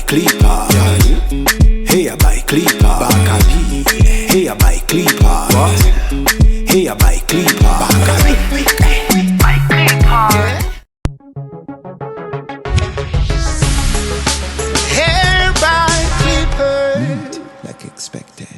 clipper. Hey, I buy clipper. Bakabi. Hey, I buy clipper. What? Hey, I buy clipper. Bakabi. Buy clipper. Hair by clipper. Like expected.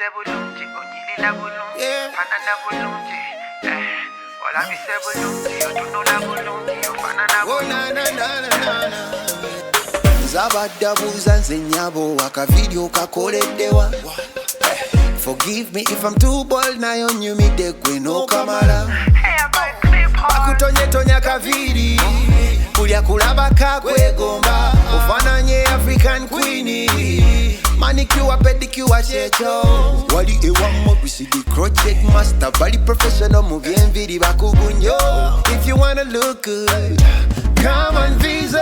bise bulungi, onyilila bulungi, fanana bulungi. Ola bise bulungi, otunula bulungi, ofanana bulungi. Zabadda buuza nze nnyabo akavidiyo kakoleddewa. Forgive me if I'm too bold, nayo nyumidde gwe n'okamala. Bakutonyetonya kaviri, kulya kulabaka kwegomba, ofananye African Queenie. Manicure, pedicure, checho. Wali ewamo bisidi crochet master, bali professional mu byenviri bakugunyo. If you wanna look good, come and visit.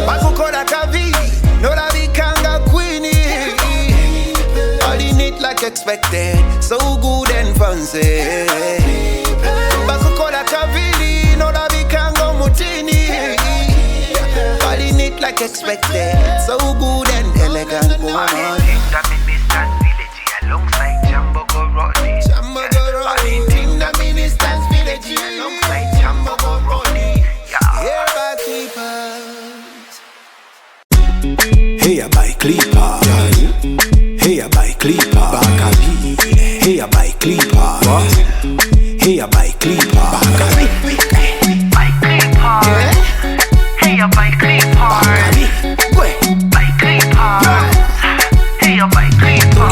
Bakukola kaviri, nola bikanga Queenie. All in it like expected, so good and fancy. Bakukola kaviri, nola bikanga mutini. All in it like expected, so good and elegant woman. Ministers Village alongside Jambo Goroni. Tinda Ministers Village alongside Jambo Goroni. Hair back clippers. Hey, I buy clipper. Hey, I buy clipper. Bakabi. Hey, I buy clipper. Hey, I buy clipper. Bakabi. Buy clipper. Hey, I buy clipper. Buy clipper. Hey, I buy clipper.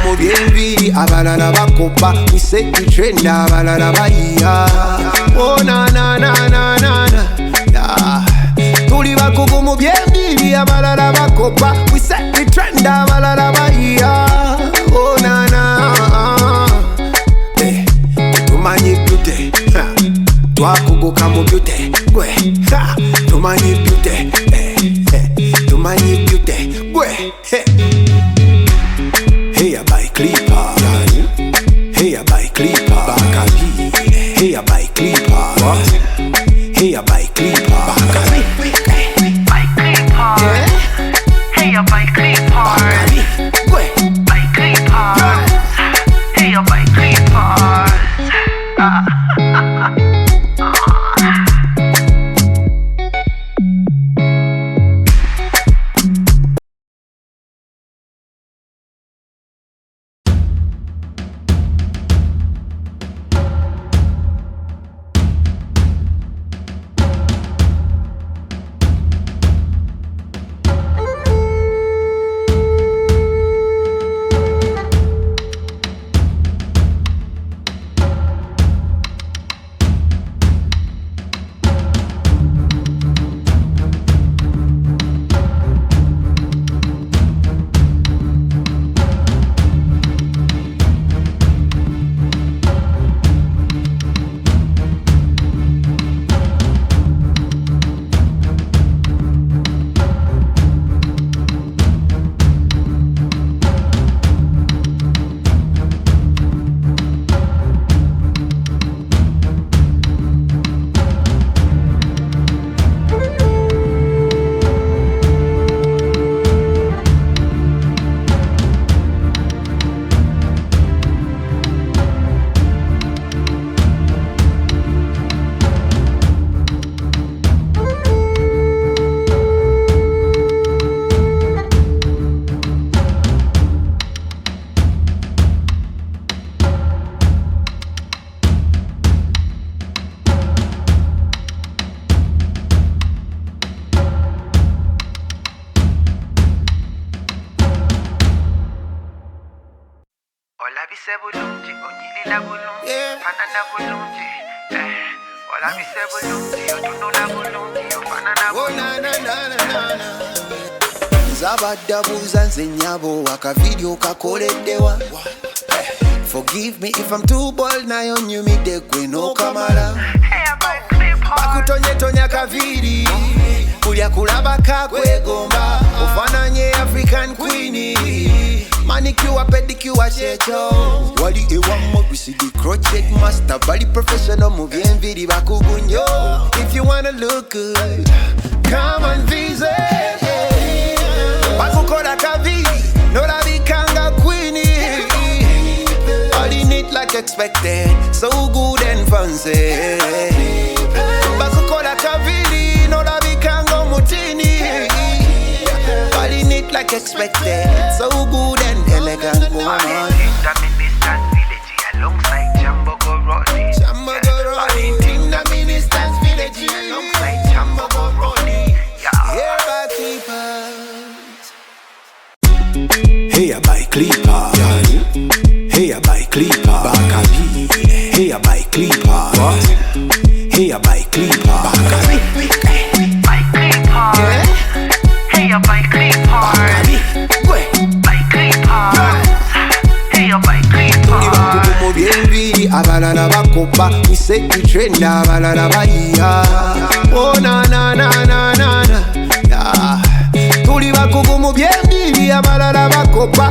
Mubyembi abalala bakopa, we set the trend abalala bayiya. Oh na na na na na na. Tuli bakugu mubyembi abalala bakopa, we set the trend abalala bayiya. Oh na na. Tumanyi beauty, twakuguka mu beauty. Gwe, tumanyi beauty, tumanyi beauty. Gwe, hey, I buy clipper. Hey, I buy clipper. Bakabi. Hey, I buy clipper. Hey, I buy clipper. Bakabi. Buy clipper. Hey, I buy clipper. Buy clipper. Hey, I buy clippers. Ola bise bulungi, onyilila bulungi, fanana bulungi. Ola bise bulungi, otunula bulungi, ofanana bulungi. Zabadda buuza nze nnyabo akavidiyo kakoleddewa. Forgive me if I'm too bold, nayo nyumidde gwe n'okamala. Bakutonyetonya kaviri, kulya kulabaka kwegomba, ofananye African Queenie. Manicure, pedicure, checho. Wali ewamo bisidi crochet master, bali professional mu byenviri bakugunyo. If you wanna look good, come and visit. Bakukola kaviri, nola bikanga Queenie. All in it like expected, so good and fancy. Bakukola kaviri, nola bikanga mutini. All in it like expected. So good and elegant woman. The minister's village alongside Jambo Goroni. Jambo Goroni. In the minister's village alongside Jambo Goroni. Here by Clippers. Hey, I buy Clipper. Hey, I buy Clipper. Bakabi. Hey, I buy Clipper. Hey, I buy Clipper. Bakabi. Buy Clipper. Hey, I buy Clipper. Bakabi. Buy Clipper. Hey, I buy Clipper. Tulibakugumu byenvi abalala bakopa miseki trenda abalala bayiya. Oh na na na na na na. Tulibakugumu byenvi abalala bakopa